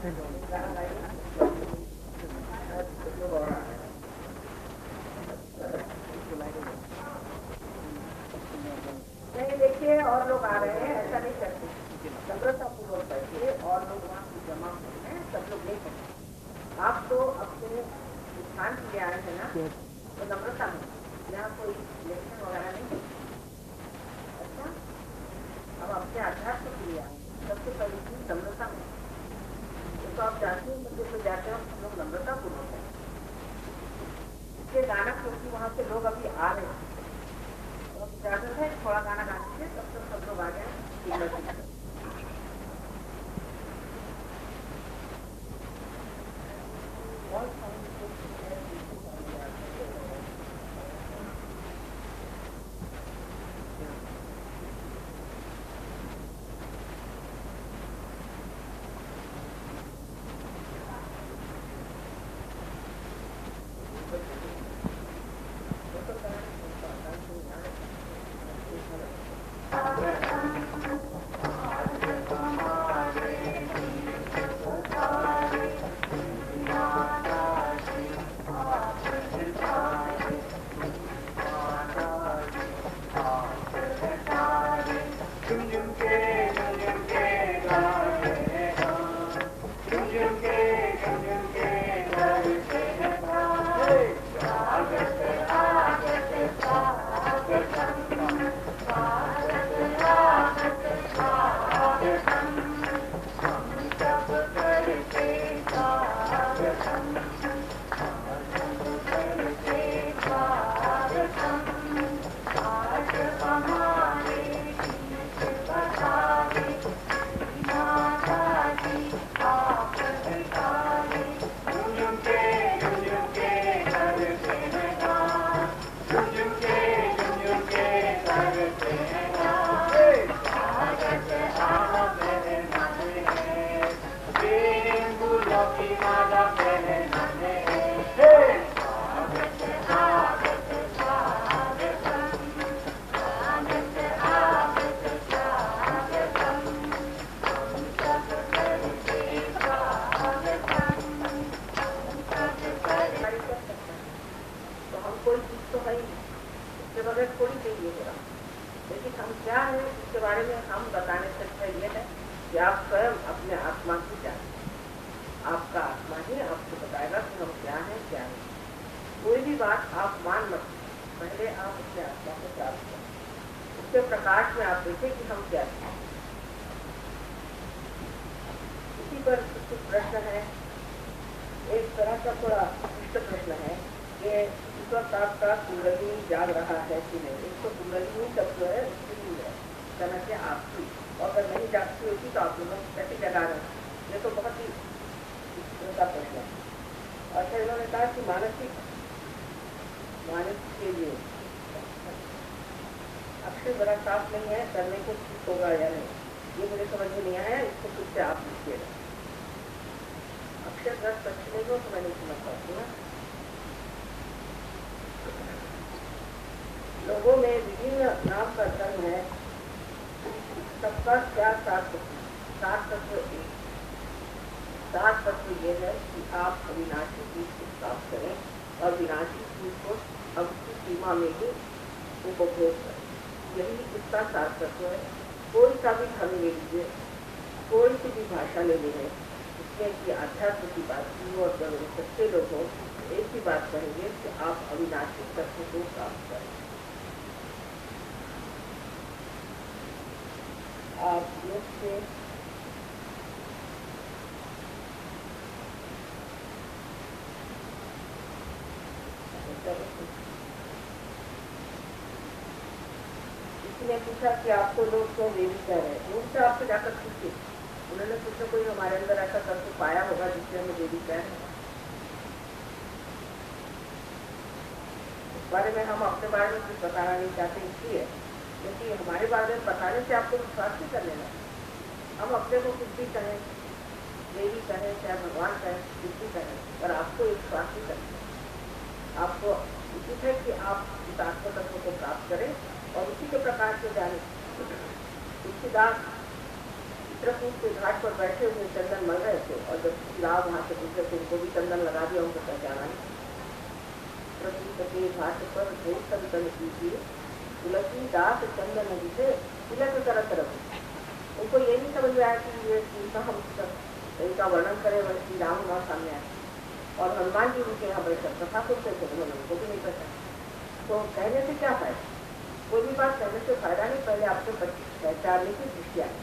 नहीं देखिए, और लोग आ रहे हैं, ऐसा नहीं करते। नम्रतापूर्वक बैठिए और लोग वहाँ से जमा होते हैं, सब लोग नहीं करते। आप तो अपने स्थान के लिए आए हैं ना, तो नम्रता में यहाँ कोई इलेक्शन वगैरह नहीं है। अच्छा, अब अपने अध्यात्म के लिए आए, सबसे पहली चीज नम्रता में। तो आप जानते हैं मंदिर में जाते हैं हम लोग नम्रतापूर्वक है। इसके गाना क्योंकि वहाँ से लोग अभी आ रहे हैं, तो अब इजाजत है थोड़ा गाना गा दीजिए, तब तक सब लोग आ गए। लोगों में विभिन्न नाम का धर्म है, सबका क्या सात तत्व एक। सात तत्व ये है कि आप अविनाशी चीज को प्राप्त करें और विनाशी चीज को अब की सीमा में ही उपभोग करें, यही इसका सात तत्व है। कोई सा भी धर्म ले लीजिए, कोई सी भी भाषा ले लीजिए, इसमें कि अध्यात्म की बात की और जब सच्चे लोग हो एक ही बात कहेंगे कि आप अविनाशी तत्व को प्राप्त करें। आप योग से इसने पूछा कि आपको लोग क्यों देवी कह रहे हैं, उनसे आपसे जाकर पूछिए। उन्होंने पूछा कोई हमारे अंदर ऐसा तत्व पाया होगा जिससे हमें देवी कह रहे हैं। इस बारे में हम अपने बारे में कुछ बताना नहीं चाहते, इसलिए क्योंकि हमारे बारे में बताने से आपको विश्वास नहीं कर लेना। हम अपने को कुछ भी कहें, देवी कहें चाहे भगवान कहें, कुछ भी कहें, पर आपको विश्वास नहीं करना। आपको उचित है कि आप इस आत्म तत्व को प्राप्त करें और उसी के प्रकार से जाने। तुलसीदास चित्रकूट के घाट पर बैठे हुए चंदन मल रहे थे और जब राव वहां से पूछे तो उनको भी चंदन लगा दिया, उनको पहचाना नहीं। चित्रकूट के घाट पर संतन कीजिए तुलसीदास चंदन नदी से तिलक करत रहो। उनको ये नहीं समझ में आया कि ये हम इनका वर्णन करें वह श्री राम वहाँ सामने आए और हनुमान जी उनके यहाँ बैठे कथा सुनते थे, उन्होंने उनको भी नहीं पता। तो कहने से क्या फायदा, कोई भी बात कहने से फायदा नहीं, पहले आपको पहचानने की दृष्टि आई।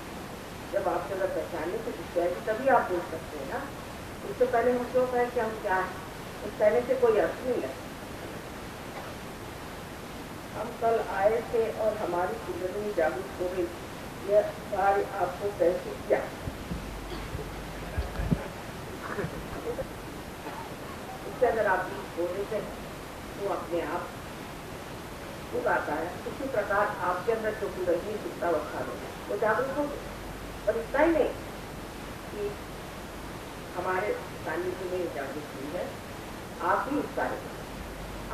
जब आपसे अगर पहचानने की दृष्टि आएगी तभी आप बोल सकते हैं ना। इससे पहले हम क्यों कहें कि हम क्या है, उस कहने से कोई अर्थ नहीं है। हम कल आए थे और हमारी कुंडली जागरूक हो गई, यह कार्य आपको कैसे किया? इससे अगर आप बोल देते हैं तो अपने आप खुद आता है। उसी प्रकार आपके अंदर जो कुंडली सुप्ता अवस्था है वो जागरूक हो गई। पर इतना ही नहीं कि हमारे सानिध्य में जागरूक हुई है, आप भी इस कार्य करें,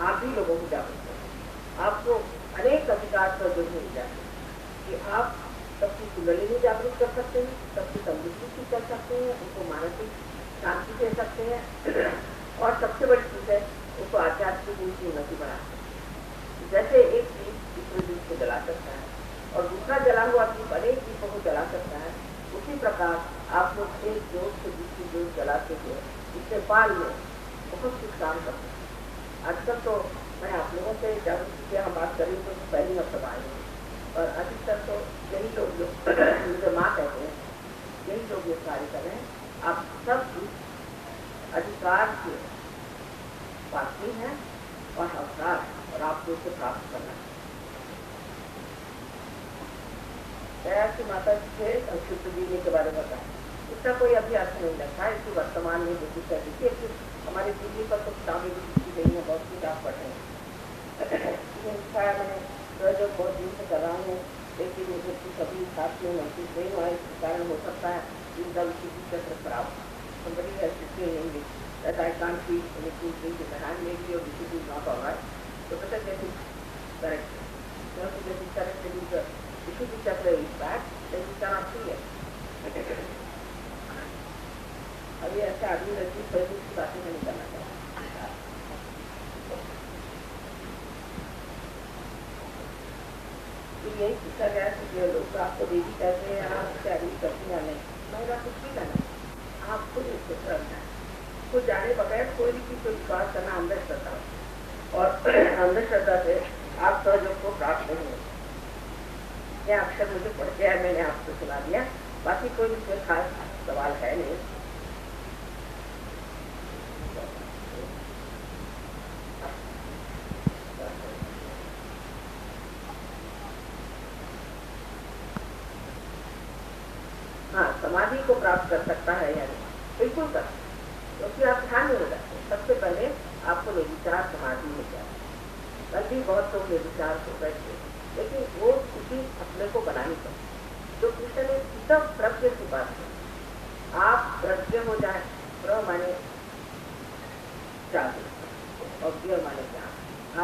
आप भी लोगों को जागरूक करें। आपको अनेक अधिकार पर जो मिल जाए कि आप सबकी कुंडली भी जागरूक कर सकते हैं, सबकी तंदुरुस्ती कर सकते हैं, उनको मानसिक शांति दे सकते हैं और सबसे बड़ी चीज है उनको आध्यात्मिक उनकी उन्नति बना सकते हैं। जैसे एक चीज दूसरे दीप को जला सकता है और दूसरा जला हुआ दीप अनेक दीपों को जला सकता है, उसी प्रकार आप लोग एक जोत से दूसरी जोत जलाते हुए इससे पाल में बहुत कुछ काम कर सकते हैं। आजकल तो मैं आप लोगों से जागरूकता की हम बात करें तो पहली मतलब आएंगे और अधिकतर तो यही लोग जो मुझे माँ कहते हैं, यही लोग ये कार्य कर रहे हैं। आप सब अधिकार के पात्री हैं और अवसर और आपको उसे प्राप्त करना है। दया की माता जी से संक्षिप्त जीने के बारे में बताएं, इसका कोई अभी अर्थ नहीं लगता है। इसकी वर्तमान में जो कुछ है, देखिए हमारी टीवी पर तो किताबें भी लिखी गई हैं, बहुत सी आप पढ़ रहे हैं। मैंने जो बहुत दिन से कर रहा हूँ, लेकिन मुझे कुछ अभी साथ में महसूस नहीं हुआ। इसके कारण हो सकता है इनका किसी चक्र खराब somebody has to say in English that I can't feel anything in the hand maybe or this is not all right. So better get it corrected. You have to get it corrected if the issue chakra is bad, then you cannot see it. अभी ऐसे आदमी लड़की फैसले की बातें नहीं करना चाहिए। तो यही पूछा गया कि जो लोग आपको देवी कहते हैं आप तैयारी करती हैं नहीं, मेरा कुछ भी करना, आप खुद इसको करना है। खुद जाने बगैर कोई भी चीज को विश्वास करना अंधश्रद्धा और अंधश्रद्धा से आप सहयोग को प्राप्त नहीं होते। यह अक्षर मुझे पढ़ गया है, मैंने आपको सुना दिया, बाकी कोई इसमें खास सवाल है नहीं। हाँ, समाधि को प्राप्त कर सकता है या नहीं? बिल्कुल कर, क्योंकि आप ध्यान में हो जाते हैं। सबसे पहले आपको निर्विचार समाधि हो जाए। कल भी बहुत लोग निर्विचार हो बैठे, लेकिन वो किसी अपने को बनानी पड़े। जो कृष्ण ने सब प्रज्ञ की बात है, आप प्रज्ञ हो जाए। प्र माने जागरूक और ज्ञ माने ज्ञान।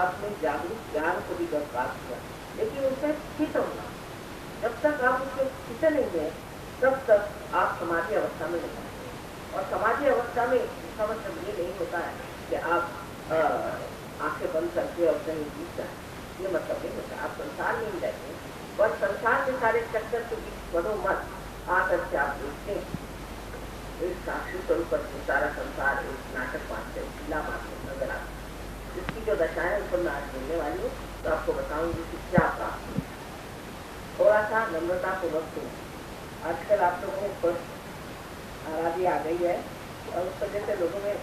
आपने जागरूक ज्ञान को भी प्राप्त किया, लेकिन उससे स्थित होना। जब तक आप उसके स्थित नहीं है तब तक आप समाधि अवस्था में नहीं आते। और समाधि अवस्था में इसका मतलब ये नहीं होता है कि आप आंखें बंद करके और कहीं जीत जाए, ये मतलब नहीं होता। आप संसार में ही रहते हैं, पर संसार के सारे चक्कर के बीच बढ़ो मत, आकर के आप देखते एक साक्षी स्वरूप पर सारा संसार एक नाटक मात्र लीला मात्र नजर आता। इसकी जो दशा है उनको मैं आज मिलने वाली हूँ, तो आपको बताऊंगी कि क्या प्राप्त। थोड़ा सा नम्रता पूर्वक हो। आजकल आप लोगों को आराधी आ गई है और उस वजह से लोगों में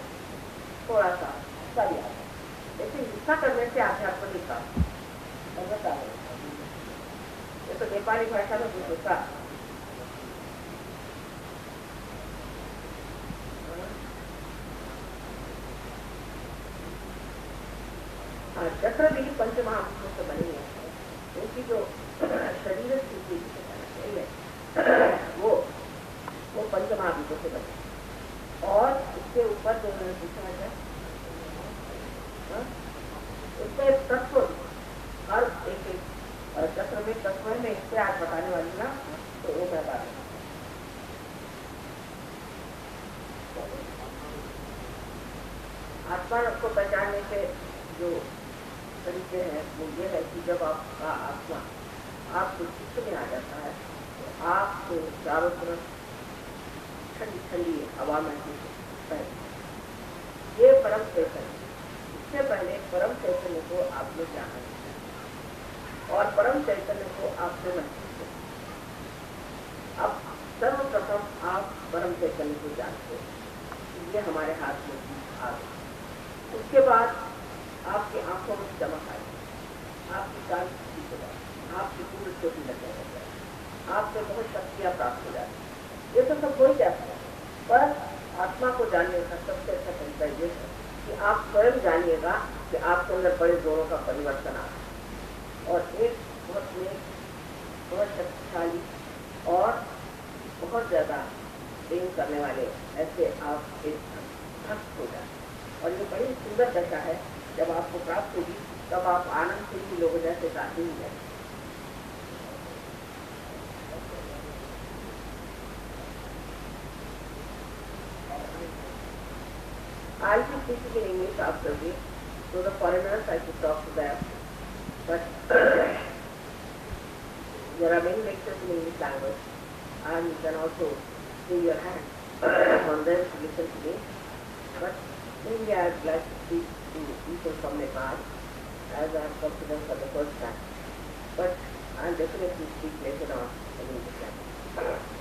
थोड़ा सा गुस्सा भी आ गया, लेकिन गुस्सा करने से आध्यात्म नहीं प्राप्त। नम्रता ये तो नेपाली भाषा में गुस्सा। चक्र भी पंचमहाभूतों से बनी है, उनकी जो शरीर स्थिति वो पंचमहाभूतों से बने। और इसके ऊपर जो उन्होंने पूछा है उसके तत्व हर एक चक्र में तत्व में इससे आज बताने वाली ना, तो वो मैं बात आत्मा को पहचानने के जो तरीके हैं वो ये है कि जब आपका आत्मा आपके चित्त में आ जाता है तो आपको चारों तरफ ठंडी ठंडी हवा महसूस होती है। ये परम चैतन्य, इससे पहले परम चैतन्य को आपने जाना और परम चैतन्य को आपने महसूस किया। अब सर्वप्रथम आप परम चैतन्य को जानते हैं, ये हमारे हाथ में आ गई। उसके बाद आपकी आंखों में चमक आई, आपकी कान ठीक हो जाए, आपकी पूरी छोटी लगने लग जाए, आपसे बहुत शक्तियाँ प्राप्त हो जाती। ये तो सब हो ही जाता है, पर आत्मा को जानने का सबसे अच्छा तरीका ये है कि आप स्वयं जानिएगा कि आपके अंदर बड़े जोरों का परिवर्तन आ रहा है और एक बहुत नेक, बहुत शक्तिशाली और बहुत ज्यादा प्रेम करने वाले ऐसे आप एक भक्त हो जाए। और ये बड़ी सुंदर दशा है, जब आपको प्राप्त होगी तब आप आनंद से ही लोगों जैसे गाते ही जाए। I'll be speaking in English after this, so the foreigners I should talk to them, but there are many lectures in English language, and you can also put your hand on them to listen to me. But maybe I'd like to speak to people from Nepal, as I am come to them for the first time. But I'll definitely speak later on in English language.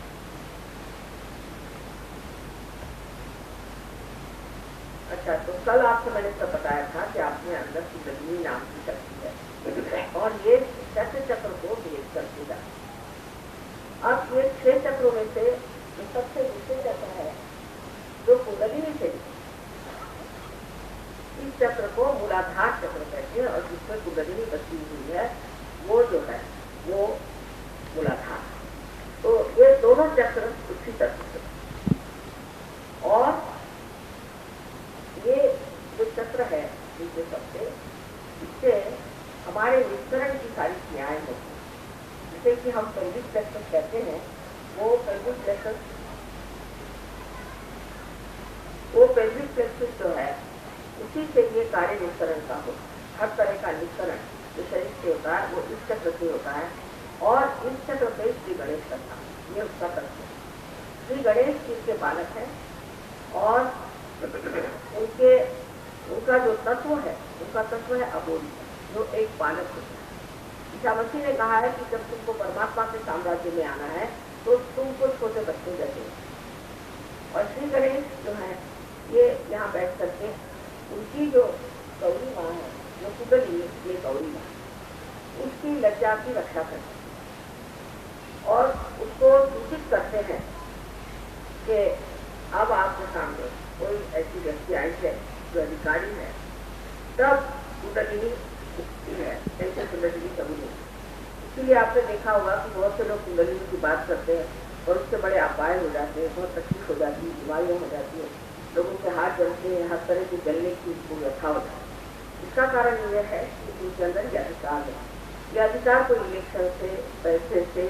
अच्छा, तो कल आपसे मैंने सब बताया था कि आपने अंदर की कुंडलिनी नाम की शक्ति है और ये चक्र को भेद करती है। अब ये 6 चक्रों में से जो सबसे नीचे चक्र है जो कुंडलिनी से, इस चक्र को मूलाधार चक्र कहते हैं और जिसमें कुंडलिनी बसी हुई है वो जो है वो मूलाधार। तो ये दोनों चक्र उसी तत्व से, और ये जो चक्र है इनके सबसे, इससे हमारे विस्तरण की सारी क्रियाएं होती हैं। जैसे कि हम पेल्विक प्लेक्सस कहते हैं, वो पेल्विक प्लेक्सस जो है उसी से ये कार्य निस्तरण का हो। हर तरह का निस्तरण जो शरीर से होता है वो इस चक्र से होता है, और इस चक्र पे श्री गणेश करता है, ये उसका तत्व है। श्री गणेश इसके बालक है और उनका जो तत्व है, उनका तत्व है अबोधी, जो एक बालक होता है। ईसा मसीह ने कहा है कि जब तुमको परमात्मा के साम्राज्य में आना है तो तुमको छोटे बच्चे जैसे। और श्री गणेश जो है ये यहाँ बैठ करके उनकी जो गौरी माँ है, जो कुंडलिनी, ये गौरी माँ, उसकी लज्जा की रक्षा करते हैं और उसको सूचित करते हैं कि अब आपके सामने कोई ऐसी व्यक्ति आई है जो अधिकारी है, तब कुंडलिनी उठती है, ऐसे कुंडलिनी कभी नहीं। इसीलिए आपने देखा होगा कि बहुत से लोग कुंडलिनी की बात करते हैं और उससे बड़े अपाय हो जाते हैं, बहुत तकलीफ हो जाती है, बीमारियां हो जाती है, लोगों के हाथ जलते हैं, हर तरह की जलने की व्यथा हो जाती है। इसका कारण यह है कि उनके अंदर ये अधिकार है। ये अधिकार कोई इलेक्शन से, पैसे से,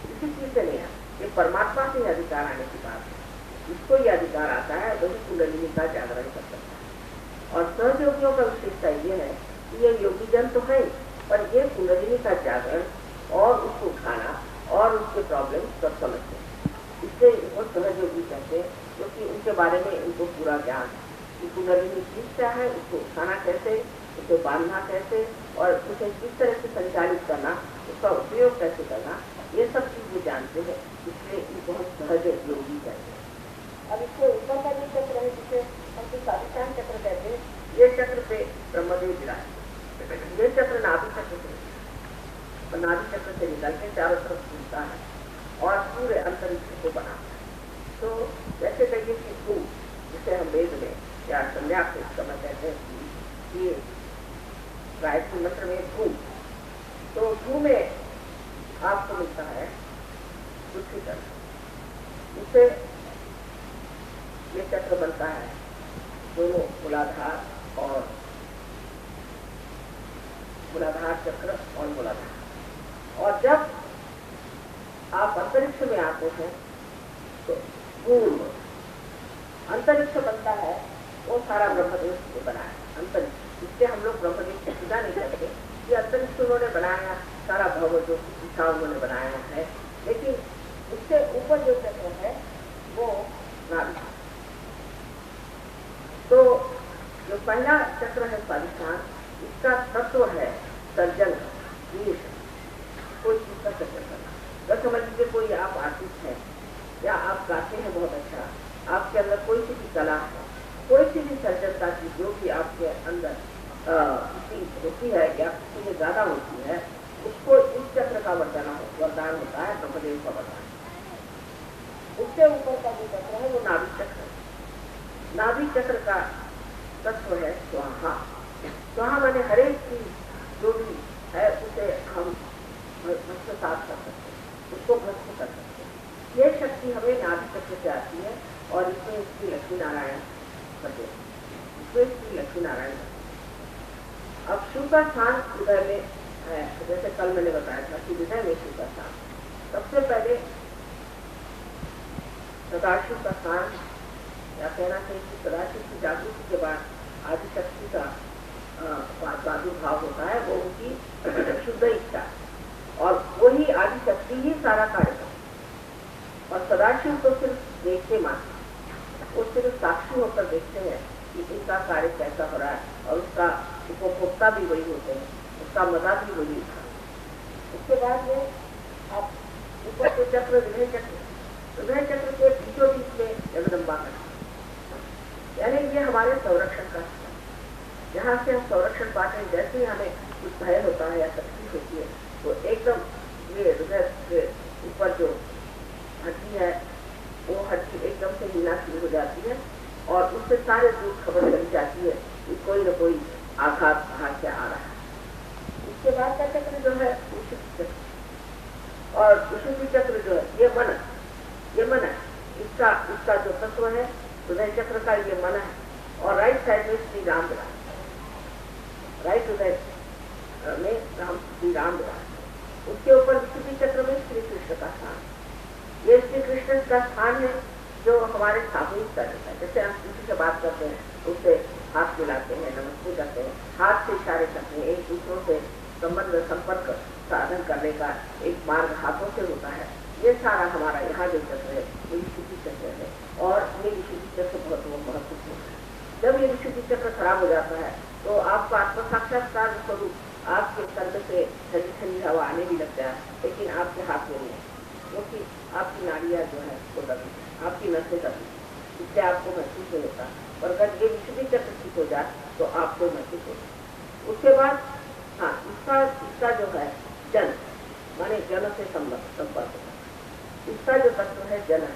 किसी चीज से नहीं है, ये परमात्मा से अधिकार आने की बात है। इसको ये अधिकार आता है, वही कुंडलिनी का जागरण कर सकता है। और सहयोगियों का विशेषता ये है कि ये योगी जन तो है, पर ये कुंडलिनी का जागरण और उसको उठाना और उसके प्रॉब्लम सब समझते हैं। इससे इनको सहयोगी कहते हैं, क्योंकि उनके बारे में इनको पूरा ज्ञान है कि कुंडलिनी चीज क्या है, उसको उठाना कैसे, उसे बांधना कैसे और उसे किस तरह से संचालित करना, उसका उपयोग कैसे करना, ये सब चीज वो जानते हैं। इसलिए ये बहुत सहज योगी कहते हैं। अब इसके ऊपर का जो चक्र है, जिसे हम स्वाधिष्ठान चक्र कहते हैं, ये चक्र पे ब्रह्मदेव विराज, ये चक्र नाभि चक्र से, और नाभि चक्र से निकल के चारों तरफ घूमता है और पूरे अंतरिक्ष को बनाता है। तो जैसे कहिए कि धूम, जिसे हम वेद में या संध्या के समय कहते हैं कि गायत्री मंत्र में धूम, तो धूम में आपको मिलता है पृथ्वी तत्व, उससे ये चक्र बनता है दोनों मूलाधार और मूलाधार चक्र और मूलाधार। और जब आप अंतरिक्ष में आते हैं तो पूर्व अंतरिक्ष बनता है वो सारा ब्रह्मदेव ने बनाया अंतरिक्ष। इससे हम लोग ब्रह्मदेव को पूजा नहीं करते कि अंतरिक्ष उन्होंने बनाया, सारा भव जो दिशा उन्होंने बनाया है, लेकिन उससे ऊपर जो चक्र है वो नाभि। तो जो पहला चक्र है स्वाधिष्ठान, इसका तत्व है सर्जन, कोई चीज का सर्जन करना। तो समझ लीजिए कोई आप आर्टिस्ट है या आप गाते हैं बहुत अच्छा, आपके अंदर कोई सी भी कला है, कोई सी भी सर्जनता की जो भी आपके अंदर किसी होती है या किसी में ज्यादा होती है, उसको इस चक्र का वरदान होता है, ब्रह्मदेव का वरदान। उससे ऊपर का जो चक्र है वो नाभि चक्र है। नाभि चक्र का तत्व है स्वाहा। स्वाहा माने हरेक चीज जो भी है उसे हम साफ कर सकते हैं, उसको भस्म कर सकते हैं। ये शक्ति हमें नाभि चक्र से आती है और इसमें इसकी लक्ष्मी नारायण करते हैं, इसमें इसकी लक्ष्मी नारायण। अब शिव का स्थान हृदय में है, जैसे कल मैंने बताया था कि हृदय में शिव का स्थान। सबसे पहले सदाशिव का स्थान, या कहना चाहिए कि सदाशिव की जागृति के बाद आदिशक्ति का प्रादुर्भाव होता है, वो उनकी शुद्ध इच्छा, और वही आदिशक्ति ही सारा कार्य करती। और सदाशिव को सिर्फ देखते मात्र, वो सिर्फ साक्षी होकर देखते हैं कि इनका कार्य कैसा हो रहा है, और उसका उपभोक्ता भी वही होते हैं, उसका मजा भी वही था। उसके बाद में आप ऊपर के चक्र हृदय चक्र के बीचों बीच में जगदम्बा करते, यानी ये हमारे संरक्षण का, जहाँ से हम संरक्षण पाते हैं। जैसे ही हमें कुछ भय होता है या तकलीफ होती है, तो एकदम ये हृदय के ऊपर जो हड्डी है, वो हड्डी एकदम से हिलना शुरू हो जाती है, और उससे सारे दूर खबर चली जाती है कि कोई न कोई आघात बाहर से आ रहा है। उसके बाद का चक्र जो है विशुद्धि चक्र, और विशुद्धि चक्र जो है ये मन है, इसका जो तत्व है हृदय चक्र का, ये मन है। और राइट साइड में श्री राम विराज, राइट हृदय में श्री राम विराज। उसके ऊपर विशुद्धि चक्र में श्री कृष्ण का स्थान, ये श्री कृष्ण का स्थान है जो हमारे सामूहिक सर्जन है। जैसे हम किसी से बात करते हैं, उससे हाथ मिलाते हैं, नमस्ते करते हैं, हाथ से इशारे करते हैं, एक दूसरों से संबंध संपर्क साधन करने का एक मार्ग हाथों से होता है। ये सारा हमारा यहाँ जो चक्र है वो विशुद्धि चक्र है, और ये विशुद्धि चक्र बहुत महत्वपूर्ण है। जब ये विशुद्धि चक्र खराब हो जाता है तो आपका आत्म साक्षात्कार स्वरूप आपके सर्द से ठंडी ठंडी हवा आने भी लगता है, लेकिन आपके हाथ में नहीं है, क्योंकि आपकी नाड़ियाँ जो है वो दबी, आपकी नसें दबी, इससे आपको महसूस नहीं होता। और अगर ये विशुद्धि चक्र ठीक हो जाए तो आपको महसूस होता। उसके बाद हाँ, इसका जो है जन माने जन से संपर्क होता है, इसका जो तत्व है जन है।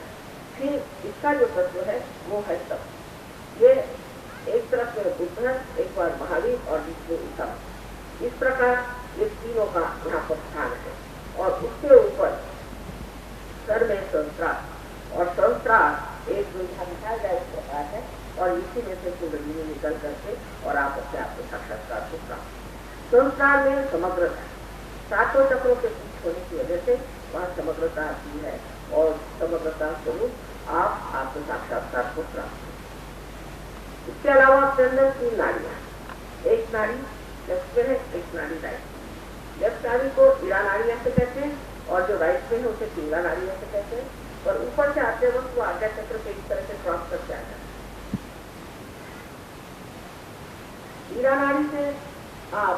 फिर इसका जो तत्व है वो है तप। ये एक तरफ में बुद्ध है, एक बार महावीर और दूसरे ईसा। इस प्रकार ये तीनों का यहाँ पर स्थान है। और उसके ऊपर सर में सहस्त्रार, और सहस्त्रार एक जो यहाँ दिखाया जाए इस प्रकार है, और इसी में से कुंडली में निकल करके और आप अपने आप को साक्षात्कार को प्राप्त। सहस्त्रार में समग्रता, सातों चक्रों के बीच होने की वजह से वहाँ समग्रता आती है, और समग्रता स्वरूप आप आपको साक्षात्कार को प्राप्त। इसके अलावा आपके अंदर 3 नाड़ियाँ, एक नाड़ी लेफ्ट में है, एक नाड़ी राइट। लेफ्ट नाड़ी को ईड़ा नाड़ी ऐसे कहते हैं, और जो राइट में है उसे पिंगला नाड़ी ऐसे कहते हैं। और ऊपर से आते वक्त वो आज्ञा चक्र के इस तरह से क्रॉस करके आ जाता है। ईड़ा नाड़ी से आप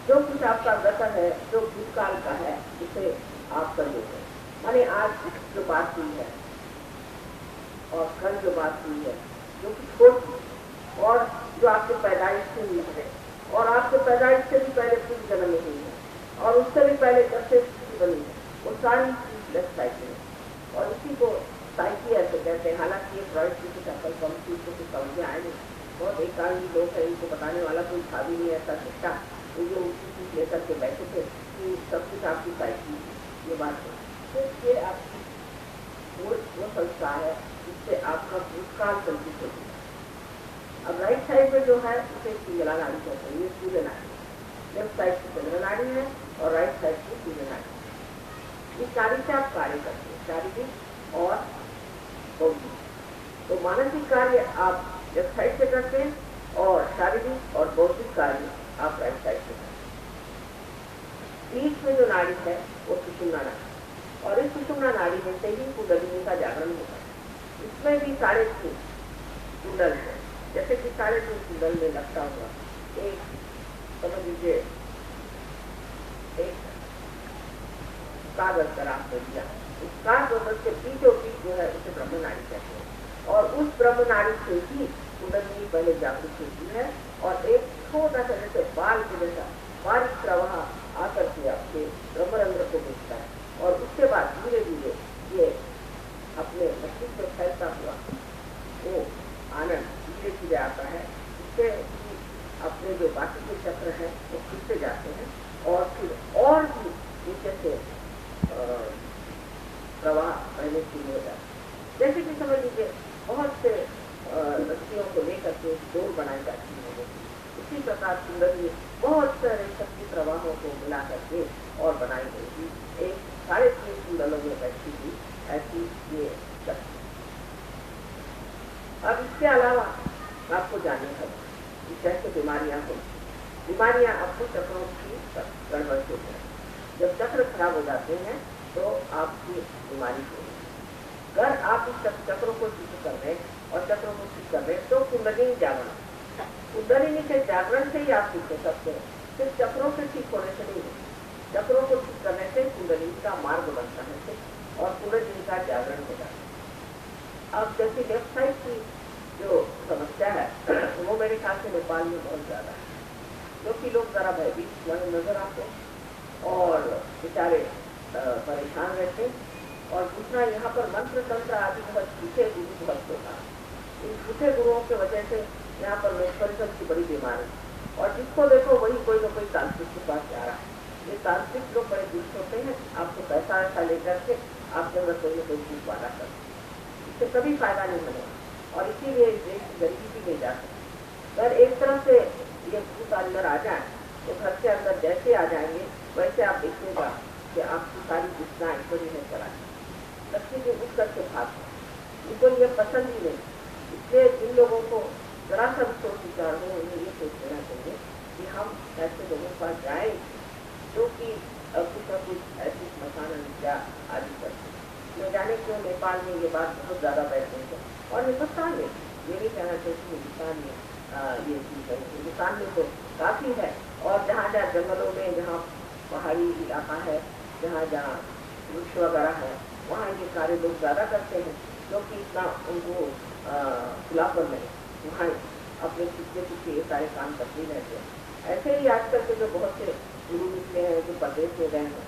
जो कुछ आपका गत है, जो भूतकाल का है, उसे आप कर देते हैं। माने आज जो बात हुई है और कल जो बात हुई है, जो कुछ होती और जो आपके पैदाइश से हुई है, और आपके पैदाइश से भी पहले पूरी जन्म में हुई है, और उससे भी पहले जब से बनी है, वो सारी चीज लेफ्ट साइड में है। और इसी को साइकी ऐसे कहते हैं। हालांकि ये फ्रॉइड की कुछ अकल कम थी, तो कुछ समझ में आए नहीं। बहुत एकांगी लोग है, इनको बताने वाला कोई था भी नहीं ऐसा शिक्षा, तो जो उसी चीज लेकर के बैठे थे कि सब कुछ आपकी साइकी, ये बात है। तो ये आपकी वो संस्कार है जिससे आपका भूतकाल संचित होती है। अब राइट साइड में जो है उसे पिंगला नाड़ी कहते हैं, ये सूर्य नाड़ी। लेफ्ट साइड की चंद्र नाड़ी है और राइट साइड की सूर्य नाड़ी। इस नाड़ी से आप कार्य करते हैं, शारीरिक और बौद्धिक। तो मानसिक कार्य आप लेफ्ट साइड से करते हैं और शारीरिक और बौद्धिक कार्य आप राइट साइड से करते हैं। बीच में जो नाड़ी है वो सुषुम्ना नाड़ी, और इस सुषुम्ना नाड़ी में से ही कुंडलिनी का जागरण होता है। इसमें भी 3.5 कुंडल है, जैसे कि 3.5 कुंडल में लगता हुआ एक, समझ लीजिए एक कागज पर आपने दिया, उस कागज के बीचों बीच जो है उसे ब्रह्म नाड़ी कहते हैं, और उस ब्रह्म नाड़ी से ही कुंडलिनी पहले जागृत होती है और एक छोटा सा जैसे बाल के जैसा बारीक प्रवाह आकर के आपके ब्रह्मरंध्र को भेजता है, और उसके बाद धीरे धीरे ये अपने मस्तिष्क में फैलता हुआ वो आनंद धीरे धीरे आता है। इससे अपने जो बाकी के चक्र हैं वो खिलते जाते हैं और फिर और भी नीचे से प्रवाह बहने शुरू हो जाता है। जैसे कि समझ लीजिए बहुत से रस्सियों को लेकर के डोर बनाई जाती है, इसी प्रकार कुंडली बहुत सारे शक्ति प्रवाहों को मिला करके और बनाई गई थी। एक 3.5 कुंडलों में बैठी थी ऐसी ये शक्ति। अब इसके अलावा आपको जानना है कि कैसे बीमारियां होती, बीमारियां आपको चक्रों की गड़बड़ से होती है। जब चक्र खराब हो जाते हैं तो आपकी बीमारी होगी। अगर आप इस चक्रों को ठीक कर रहे और चक्रों को ठीक कर रहे तो कुंडलिनी जागरण, कुंडलिनी के जागरण से ही आप ठीक हो सकते हैं, सिर्फ चक्रों के ठीक होने से नहीं होते। चक्रों को ठीक करने से कुंडलिनी का मार्ग बनता है और कुंडलिनी का जागरण हो जाता है। अब जैसे लेफ्ट साइड की जो समस्या है वो मेरे ख्याल से नेपाल में बहुत ज्यादा है, क्योंकि लोग जरा भयभीत नजर आते और बेचारे परेशान रहते। और दूसरा यहाँ पर मंत्र तंत्र आदि बहुत झूठे गुरु बहुत होता है। इन झूठे गुरुओं की वजह से यहाँ पर मेंटलिज्म की बड़ी बीमारी, और जिसको देखो वही कोई न कोई तांत्रिक के पास जा रहा है। ये तांत्रिक लोग बड़े दुष्ट होते हैं, आपको पैसा ऐसा लेकर के आपके अंदर कोई न कोई चीज वादा कर, इससे कभी फायदा नहीं मिलेगा और इसीलिए देश की गरीबी भी नहीं जा सकती। अगर एक तरह से ये भूत अंदर आ जाए तो घर के अंदर जैसे आ जाएंगे वैसे आप देखिएगा कि आपकी सारी दुष्टना ईश्वरी में चला जाए, लक्ष्मी जी उठ करके भागते, उनको ये पसंद ही नहीं। इसलिए जिन लोगों को जरा सा सोच विचार हो उन्हें ये सोच लेना चाहिए कि हम ऐसे लोगों के पास जाए जो कि कुछ न कुछ ऐसी स्मशान विद्या आदि करते। न जाने क्यों नेपाल में ये बात बहुत ज्यादा बैठ गई है, और हिंदुस्तान में ये नहीं कहना चाहिए हिंदुस्तान में ये चीज है, हिंदुस्तान में तो काफी है। और जहाँ जहाँ जंगलों में, जहाँ पहाड़ी इलाका है, जहाँ जहाँ वृक्ष वगैरह है, वहाँ ये कार्य लोग ज्यादा करते हैं, क्योंकि इतना उनको खुलापन नहीं, वहाँ अपने पीछे ये सारे काम करते रहते हैं। ऐसे ही आजकल के जो बहुत से गुरु निकले हैं जो प्रदेश में गए हैं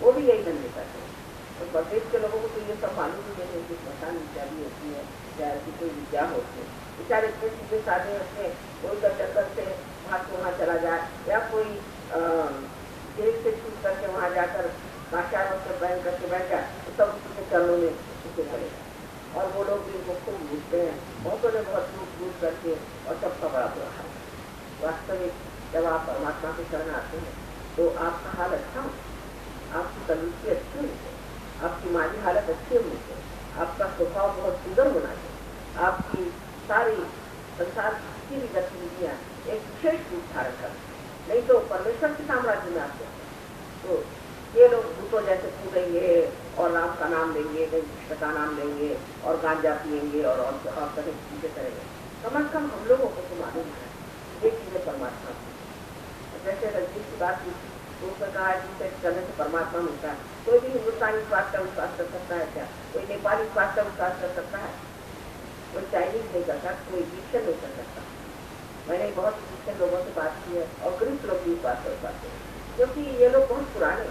वो भी यही धंधे करते हैं। तो प्रदेश के लोगों को तो ये सब मालूम ही नहीं है कि स्मशान विद्या भी होती है या ऐसी कोई विद्या होती है। बेचारे इतने सीधे साधे होते हैं, कोई चक्कर से वहाँ चला जाए या कोई जेल से छूट करके वहाँ जाकर काशार वस्त्र पहन करके बैठ जाए तो सब उसके चरणों में उसे चलेगा। और वो लोग भी इनको खूब लूटते हैं, बहुतों ने बहुत लूट करके और सबका बड़ा बुरा हाल। वास्तविक जब आप परमात्मा के शरण आते हैं तो आपका हाल अच्छा हो, आपकी तंदुरुस्ती अच्छी होनी चाहिए, आपकी माली हालत अच्छी होनी चाहिए, आपका स्वभाव बहुत सुंदर होना चाहिए, आपकी सारी संसार की भी गतिविधियाँ एक विशेष रूप धारण कर, नहीं तो परमेश्वर के साम्राज्य में आते हैं तो ये लोग भूतों जैसे कूदेंगे और राम का नाम लेंगे, कृष्ण का नाम लेंगे और गांजा पियेंगे और तरह चीजें करेंगे। कम से कम हम लोगों को तो मालूम है ये चीजें परमात्मा की। जैसे रजनीश की बात की तो उसने कहा जिसे करने से परमात्मा मिलता है। कोई भी हिंदुस्तानी इस बात का विश्वास कर सकता है क्या? कोई नेपाली इस बात का विश्वास कर सकता है? कोई चाइनीज नहीं कर सकता, कोई इजिप्शियन नहीं कर सकता। मैंने बहुत इजिप्शियन लोगों से बात की है और ग्रीक लोग भी इस बात कर पाते हैं, क्योंकि ये लोग बहुत पुराने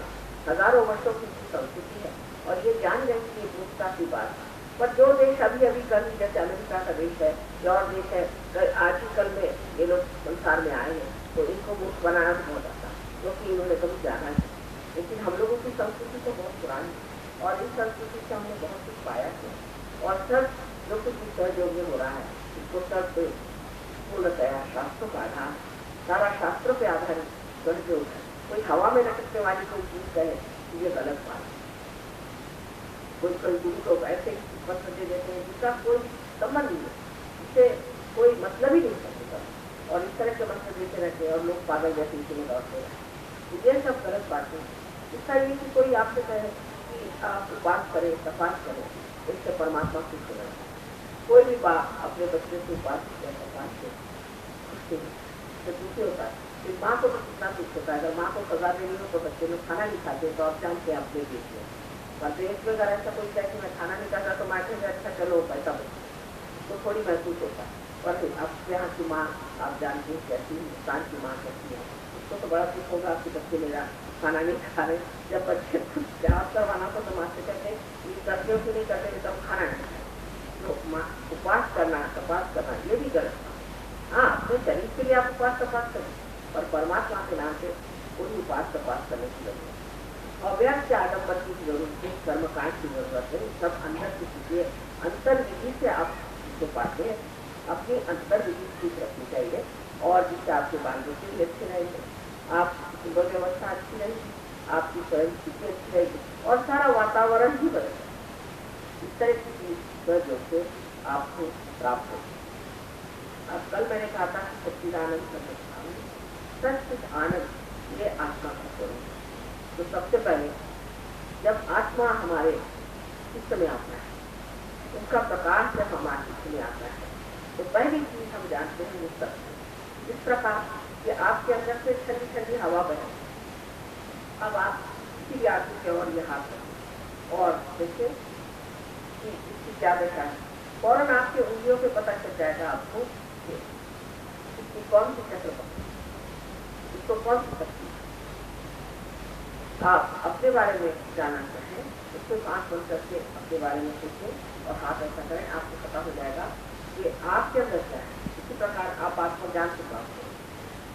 हजारों वर्षों की संस्कृति है और ये जान गए कि ये मूर्खता की बात। पर जो देश अभी कल जैसे अमेरिका का देश है या और देश है, आज ही कल में ये लोग संसार में आए हैं तो इनको मूर्ख बनाना तो बहुत आता है, क्योंकि इन्होंने कभी जाना है। लेकिन हम लोगों की संस्कृति तो बहुत पुरानी और इस संस्कृति से हमने बहुत कुछ पाया है और सब जो कुछ सहयोग में हो रहा है इसको सब पूर्णतया शास्त्रों का आधार, सारा शास्त्रों पे आधारित सहयोग है। कोई हवा में लटकने वाली कोई चीज कहे ये गलत बात है। कोई गुरु लोग ऐसे पत्र दे देते हैं जिसका कोई संबंध नहीं है, इससे कोई मतलब ही नहीं सकता। और इस तरह के मंत्र देते रहते और लोग पागल जैसे इसमें दौड़ते रहते, तो ये सब गलत बातें। इसका ये कि कोई आपसे कहे कि आप उपास करें, तपास करें, इससे परमात्मा खुश हो जाए। कोई भी बाप अपने बच्चे से उपास या तपास से खुशते हैं तो दुखी होता है। फिर माँ को तो कितना दुख होता है। अगर माँ को सजा देनी हो तो बच्चे लोग खाना नहीं खाते, तो आप जानते हैं अपने देश में। पर देश में अगर ऐसा कोई कहे कि मैं खाना नहीं खाता तो माँ कहेंगे अच्छा चलो पैसा बच्चे, तो थोड़ी महसूस होता है। पर अब यहाँ की माँ आप जानते हैं कैसी, हिंदुस्तान की माँ कैसी है, उसको तो बड़ा दुख होगा आपके बच्चे मेरा खाना नहीं खा रहे। जब बच्चे जवाब करवाना तो माँ से कहते ये करते हो कि नहीं करते, तब खाना नहीं खाए। तो माँ उपवास करना, तपास करना ये भी गलत है। हाँ, अपने शरीर के लिए आप उपवास तपास करें, पर परमात्मा के नाम से कोई उपवास तपास करने की जरूरत है। अव्यक्त आडम्बर की जरूरत है, कर्मकांड की जरूरत है। सब अंदर की चीजें अंतर विधि से आप इसको पाते हैं। अपनी अंतर विधि ठीक रखनी चाहिए और जिससे आपके बाल बच्चे भी अच्छे रहेंगे, आपकी व्यवस्था अच्छी रहेगी, आपकी स्वयं स्थिति अच्छी रहेगी और सारा वातावरण भी बदलेगा। इस तरह की चीज जो से आपको प्राप्त होगी। अब कल मैंने कहा था सच्चिदानंद सच्चिद आनंद ये आत्मा का स्वरूप है। तो सबसे पहले जब आत्मा हमारे चित्त में आता है, उसका प्रकाश जब हमारे चित्त में आता है, तो पहली चीज हम जानते हैं वो सत्य। इस प्रकार कि आपके अंदर से ठंडी ठंडी हवा बहे। अब आप किसी आदमी के और ये हाथ रखें और देखिए कि इसकी क्या दशा है, फौरन आपके उंगलियों पे पता चल जाएगा आपको इसकी कौन सी चक्र पकड़ी, इसको कौन सी शक्ति। आप अपने बारे में जानना चाहें, उसको 5 मिनट करके अपने बारे में सोचें और हाथ ऐसा करें, आपको पता हो जाएगा कि आपके अंदर क्या है। इसी प्रकार आप आत्मज्ञान से प्राप्त करें।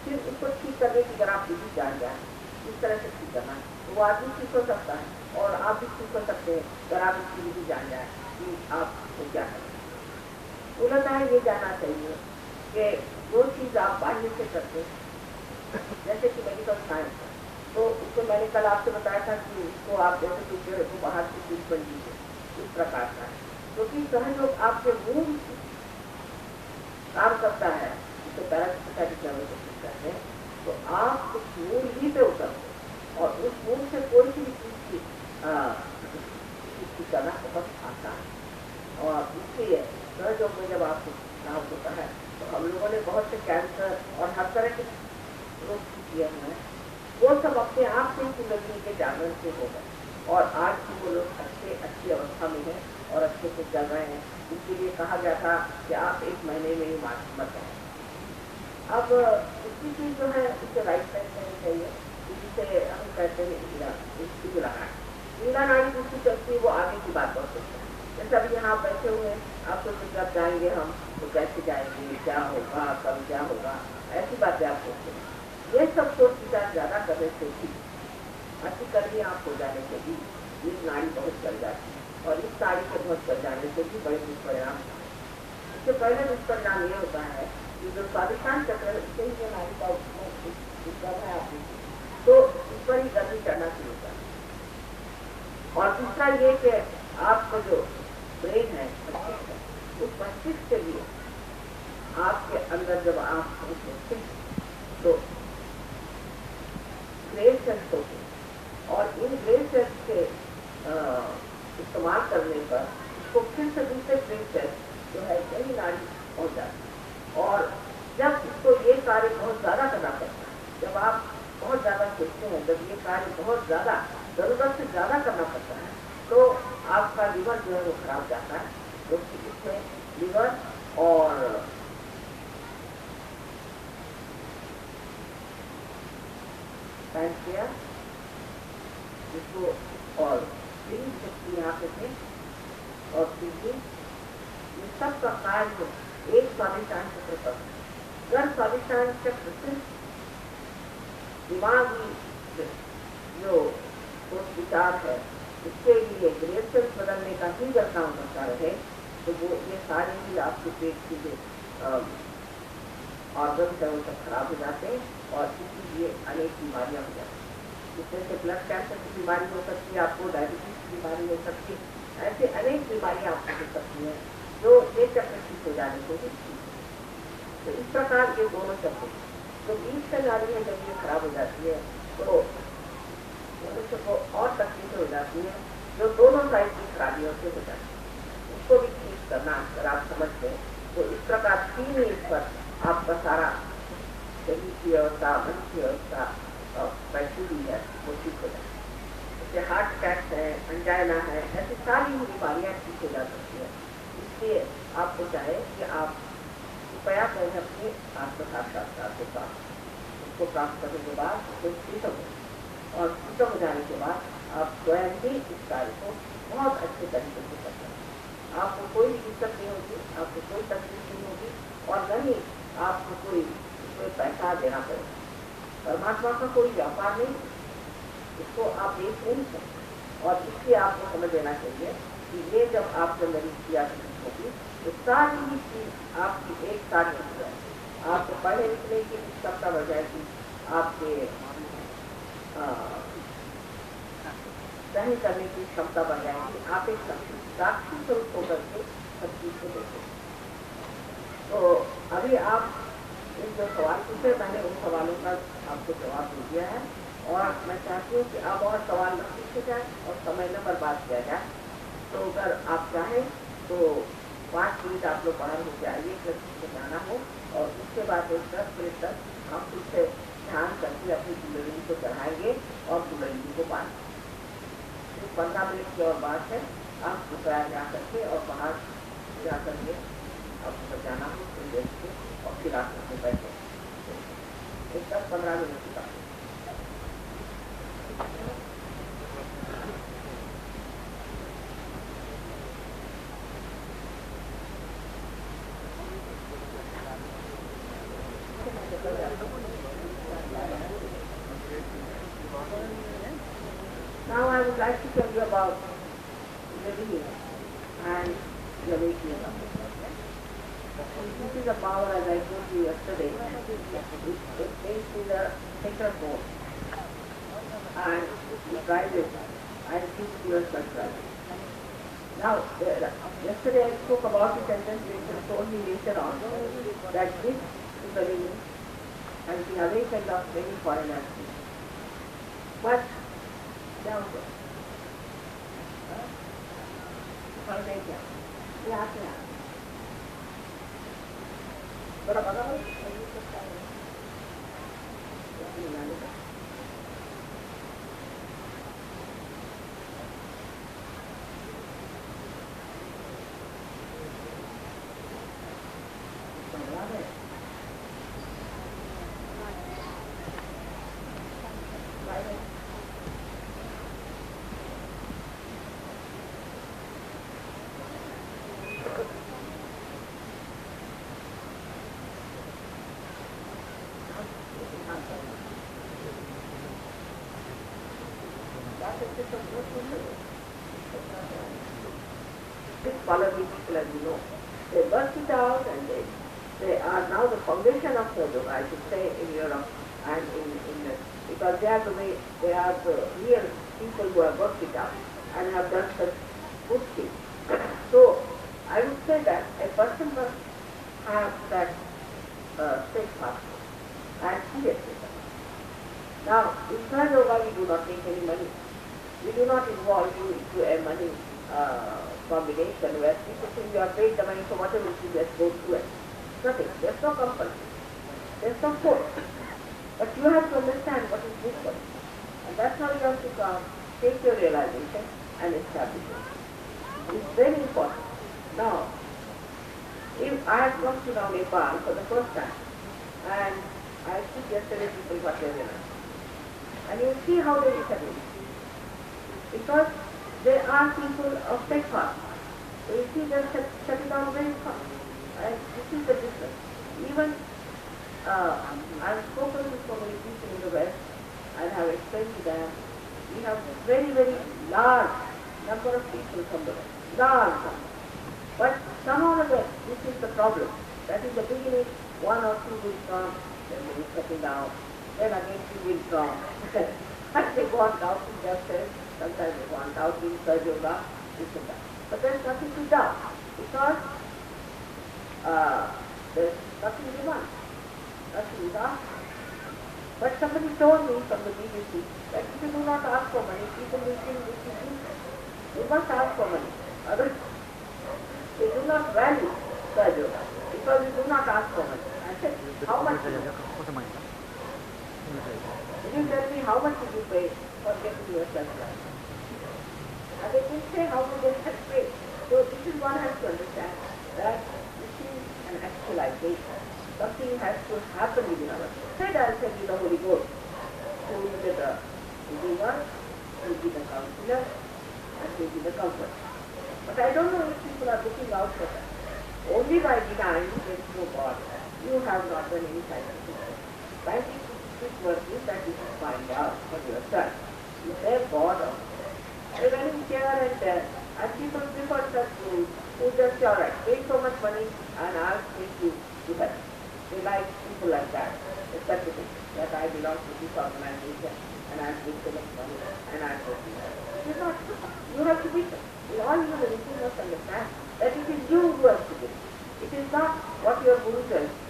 फिर उसको ठीक करने की अगर आप विधि जान जाए, इस तरह से ठीक करना है, तो वो आदमी ठीक हो सकता है और आप भी ठीक हो सकते हैं अगर आप इसकी विधि जान जाए कि आपको क्या करना है। मूलतः ये जानना चाहिए कि जो चीज आप बाहर से करते हैं, जैसे कि मेडिकल साइंस, तो उसको मैंने कल आपसे बताया था कि इसको आप जैसे टीचर को बाहर से चीज बन दीजिए, इस प्रकार का है। क्योंकि सहयोग आपके मूल काम करता है, जिसे पैरासिम्पैथिक नर्वस सिस्टम कहते हैं, तो आप उस मूल ही पे उतरते और उस मूल से कोई भी चीज की करना बहुत आसान है। और इसलिए सहयोग में जब आपको काम होता है तो हम लोगों ने बहुत से कैंसर और हर तरह के रोग किए हुए हैं, वो सब अपने आप से कुंडली के जागरण से हो गए और आज भी वो लोग अच्छी अवस्था में है और अच्छे से चल रहे हैं। इसके लिए कहा गया था कि आप 1 महीने में ही मत जाए। अब इसकी चीज जो है उससे राइट साइड करनी चाहिए, जिसे हम कहते हैं ईला नाड़ी जिसकी चलती है वो आगे की बात कर सकते हैं। जैसे अभी यहाँ बैठे हुए हैं, आप सोचते जब जाएंगे हम तो कैसे जाएंगे, क्या होगा, कब क्या होगा, ऐसी बातें आप सोचते हैं। ये सब सोच विचार ज्यादा करने से भी अच्छी करनी आप हो जाने से भी ये नाड़ी बहुत चल जाती है और इस नाड़ी के बहुत चल जाने से भी बड़े दुष्परिणाम। इससे पहले दुष्परिणाम ये होता है कि जो स्वादिष्टान चक्र इससे ही नाड़ी का उपक्रम है आपने, तो इस पर ही गर्मी चढ़ना शुरू होता है। और दूसरा ये कि आपका जो ब्रेन है उस मस्तिष्क के लिए आपके अंदर जब आप तो ग्रेन सेल्स होते हैं और इन ग्रेन सेल्स के इस्तेमाल करने पर उसको फिर से दूसरे ग्रेन सेल्स जो है यही नाड़ी पहुंच जाती है। और जब इसको ये कार्य बहुत ज्यादा करना पड़ता है, जब आप बहुत ज्यादा सोचते हैं, जब ये कार्य बहुत ज्यादा जरूरत से ज्यादा करना पड़ता है, तो आपका लीवर जो है वो खराब जाता है। क्योंकि इसमें लीवर और पैंक्रियास जिसको और यहाँ पे थे और किडनी, ये सब का कार्य एक स्वादिष्टान चक्र पर। अगर स्वादिष्टान चक्र सिर्फ दिमागी जो सोच विचार है उसके लिए ग्रेन सेल्स बदलने का ही अगर काम करता रहे, तो वो ये सारे ही आपके पेट की जो ऑर्गन है वो सब खराब हो जाते हैं और इसीलिए अनेक बीमारियां हो जाती हैं। जिसमें से ब्लड कैंसर की बीमारी हो सकती है, आपको डायबिटीज की बीमारी हो सकती है, ऐसे अनेक बीमारियां आपको हो सकती हैं जो एक चक्र ठीक हो जाने को भी ठीक है। तो इस प्रकार ये दोनों चक्र, तो बीच से नाड़ी है जब ये खराब हो जाती है तो मनुष्य को और तकलीफ हो जाती है, जो दोनों साइड की खराबियों से हो जाती है, उसको भी ठीक करना अगर आप समझते हैं तो इस प्रकार 3 ईंट पर आपका सारा शरीर की व्यवस्था, मन की व्यवस्था और पैसे भी है वो ठीक हो जाए। जैसे हार्ट अटैक है, अंजाइना है, ऐसी सारी बीमारियां ठीक हो जा सकती है। इसलिए आपको चाहे कि आप कृपया करें अपने आत्म साक्षात्कार को प्राप्त, उसको प्राप्त करने के बाद उसको शीतल हो और शीतल हो जाने के बाद आप स्वयं ही इस कार्य को बहुत अच्छे तरीके से कर सकते हैं। आपको कोई दिक्कत नहीं होगी, आपको कोई तकलीफ नहीं होगी और न ही आपको कोई पैसा देना पड़ेगा। परमात्मा का कोई व्यापार नहीं, इसको आप देख नहीं सकते। और इसलिए आपको समझ लेना चाहिए कि ये जब आपको मेरी क्रिया होगी तो सारी ही चीज आपकी एक साथ हो जाएगी। आपको पढ़ने लिखने की क्षमता बढ़ जाएगी, आपके सहन करने की क्षमता बढ़ जाएगी, आप एक साक्षी स्वरूप होकर के सब चीज को देखेंगे। तो अभी आप इन जो सवाल पूछे मैंने उन सवालों का आपको जवाब दे दिया है और मैं चाहती हूँ कि अब और सवाल न पूछे जाए और समय न बर्बाद किया जाए। तो अगर आप चाहें तो 5 मिनट आप लोग बाहर हो जाइए, कृष्ण से जाना हो और उसके बाद 10 मिनट तक हम फिर से ध्यान करके अपनी कुंडलिनी को चढ़ाएंगे और कुंडलिनी को बांधेंगे। 15 मिनट की और बात है, आप कृपया जा करके और बाहर जा करके आपको जाना हो फिर देख के और फिर आप उसमें बैठे 10-15 मिनट की बात। Now I would like to tell you about living and the waking up. This is a power, as I told you yesterday, it takes in the sacred bone and it rises and keeps you as Now, yesterday I spoke about it and then Rachel told me later on that this Kundalini has been awakened of many foreigners. But, down there. बड़ा बड़ा This scholarly people, as you know, they burst it out and they are now the foundation of yoga, I should say, in Europe and because they are the real people who have worked it out and have done such good things. So I would say that a person must have that steadfastness and seriousness. Now, in Sahaja Yoga we do not take any money. We do not involve you into a money combination where people think you are paid the money, so whatever it is, let's go through it. Nothing. There's no compulsion. There's no force. But you have to understand what is good for you. And that's how you have to come, take your realization and establish it. It's very important. Now, if I have come to now Nepal for the first time, and I took yesterday people what they realized. And you see how they disagree. Because they are people of steadfast. So you see they shut it down very fast. And this is the difference. Even I have spoken to so many people in the West and have explained to them, we have very, very large number of people from the West. Large number. But somehow or other, this is the problem. That in the beginning, 1 or 2 will come, then they will settle down, then again 2 will come. And they go on doubting themselves, sometimes they go on doubting Sahaja Yoga, this and that. But there is nothing to doubt, because there's nothing demand, nothing is asked. But somebody told me from the BBC that if you do not ask for money, people will think this is useless. You must ask for money. Others, they do not value Sahaja Yoga because you do not ask for money. I said, how much? Will you tell me how much did you pay for getting yourself right? And they didn't say how much they had paid. So this is one has to understand that this is an actualization. Something has to happen within our soul. Said I'll send you the Holy Ghost. So you get the redeemer, you be the counselor, and you be the comforter. But I don't know if people are looking out for that. Only by denying there is no God. You have not done any scientific work. Scientific work is that you can find out for yourself. Is there God or not? They went in here and there, and people prefer such rules who just say, alright, pay so much money and I'll take you to heaven. They like people like that. It's such a thing that I belong to this organization and I'll give so much money and I'll go to heaven. It is not true. You have to be so. In all humanity, you must understand that it is you who have to do. It is not what your guru tells you.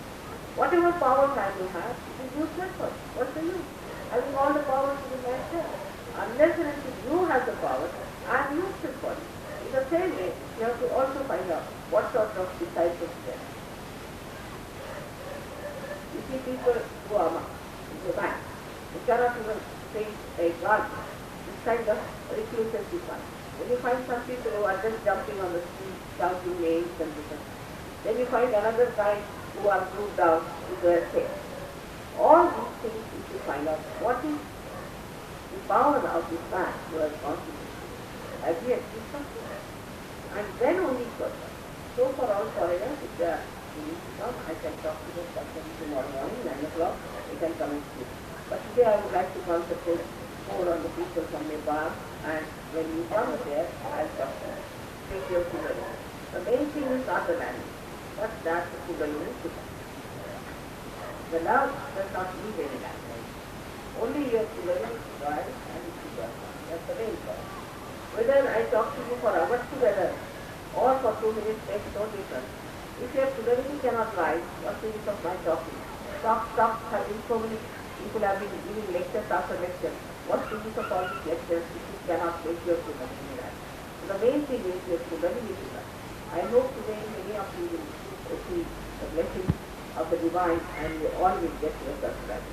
Whatever power I will have, it is useless for you. What's the use? Having all the power to be myself. Unless and until you have the power, I am useless for you. In the same way, you have to also find out what sort of disciples there are. You see people who are into a bank, who cannot even face a garden, this kind of recluses you find. Then you find some people who are just jumping on the street, shouting names and this and that. Then you find another kind who are glued down to their faith. All these things you should find out what is the power of this man who has contributed. Has he achieved something? And then only further. So for all foreigners, if they are willing to come, I can talk to them tomorrow morning, 9 o'clock, they can come and speak. But today I would like to concentrate more on the people from Nepal, and when you come there, I'll talk to them. Take your Kundalini. The main thing is not the language, but that the Kundalini is super. The love does not need any language. Only your Kundalini is drive and it's super. That's the main point. Whether I talk to you for hours together or for 2 minutes makes no difference. If your Kundalini cannot rise, what's the use of my talking? Stop having so many people have been giving lectures after lectures. What's the use of all these lectures if you cannot make your Kundalini rise? So the main thing is your Kundalini to rise. I hope today many of you will receive the blessing of the divine and you all will get yourself right.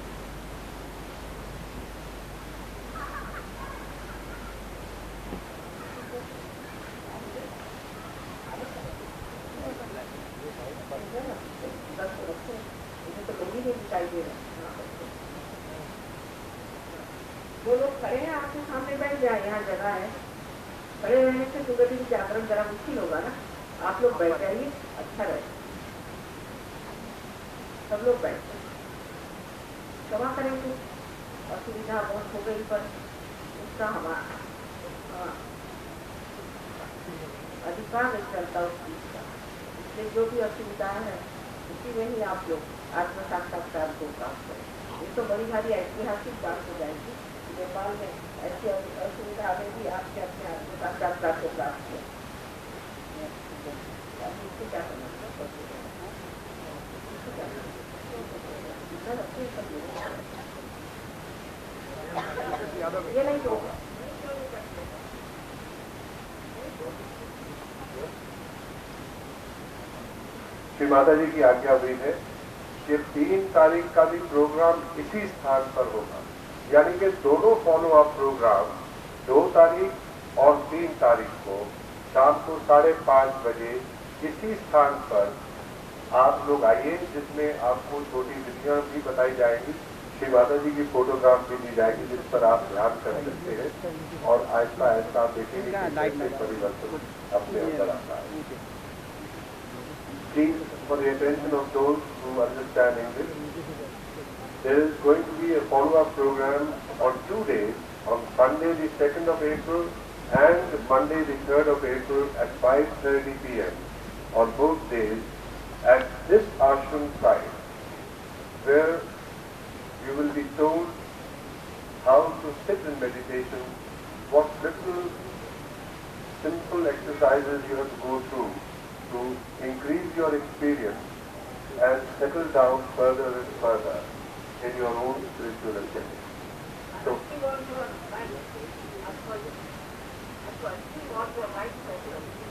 वो लोग खड़े हैं आपके सामने बैठ जाए, यहाँ जगह है, खड़े रहने से सुगति जागरण जरा मुश्किल होगा ना, आप लोग बैठ जाइए, अच्छा रहे, सब लोग बैठ जाए, क्षमा करेंगे, असुविधा बहुत हो गई पर उसका हमारा अधिकार नहीं चलता उस चीज का, इसलिए जो भी असुविधा है उसी में ही आप लोग आत्म साक्षात्कार को प्राप्त करें। ये तो बड़ी भारी ऐतिहासिक बात हो जाएगी। नेपाल में ऐसी असुविधा में भी आपके अपने आत्म साक्षात्कार को प्राप्त किया। इससे क्या करना ये नहीं होगा। श्री माता जी की आज्ञा हुई है कि 3 तारीख का भी प्रोग्राम इसी स्थान पर होगा, यानी कि दोनों फॉलो अप प्रोग्राम 2 तारीख और 3 तारीख को शाम को 5:30 बजे इसी स्थान पर आप लोग आइए, जिसमें आपको छोटी विधियां भी बताई जाएंगी, श्री माता जी की फोटोग्राफ भी दी जाएगी, जिस पर आप ध्यान कर सकते हैं और आहिस्ता आहिस्ता आप देखेंगे कि परिवर्तन अपने अंदर आता है। Please, for the attention of those who understand English, there is going to be a follow-up program on 2 days, on Sunday the 2nd of April and Monday the 3rd of April at 5:30 p.m. on both days at this ashram site, where you will be told how to sit in meditation, what little simple exercises you have to go through to increase your experience and settle down further and further in your own spiritual journey. So,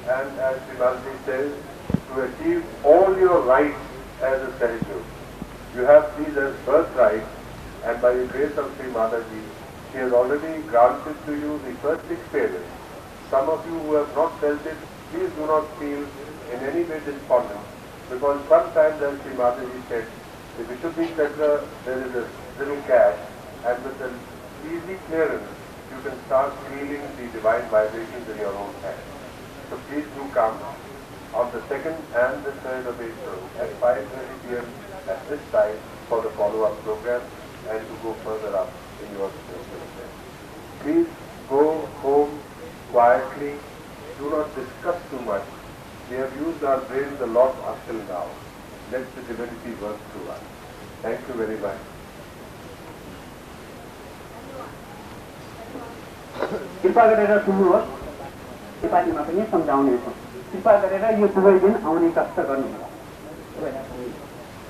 and as Srimati says, to achieve all your rights as a Sahaja, you have these as birthrights, and by the grace of Sri Mataji, she has already granted to you the first experience. Some of you who have not felt it, please do not feel in any way despondent, because sometimes, as Sri Mataji said, the Vishuddhi Chakra, there is a little gap, and with an easy clearance, you can start feeling the divine vibrations in your own hand. So please do come on the 2nd and the 3rd of April at 5:30 p.m. at this site for the follow-up program and to go further up in your spiritual journey. Please go home quietly. Do not discuss too much. We have used our brains a lot up till now. Let the divinity work through us. Thank you very much. कृपा गरेर सुन्नुहोस्, नेपालीमा पनि सम्झाउनेछौँ। कृपा गरेर यो 2 दिन आउने कष्ट गर्नुहोला।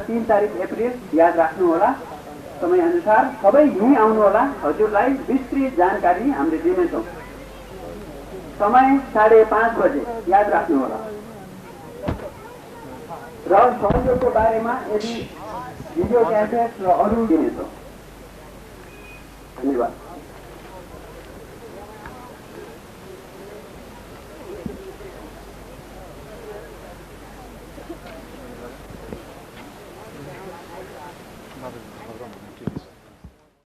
3 तारिक अप्रिल याद राख्नुहोला। समय अनुसार सबै यहीँ आउनुहोला। हजुरलाई विस्तृत जानकारी हामीले दिनेछौँ। समय 5:30 बजे याद राख्नुहोला। र सहयोगको बारेमा यदि भिडियो क्यासेट र अरू दिनेछौँ। धन्यवाद।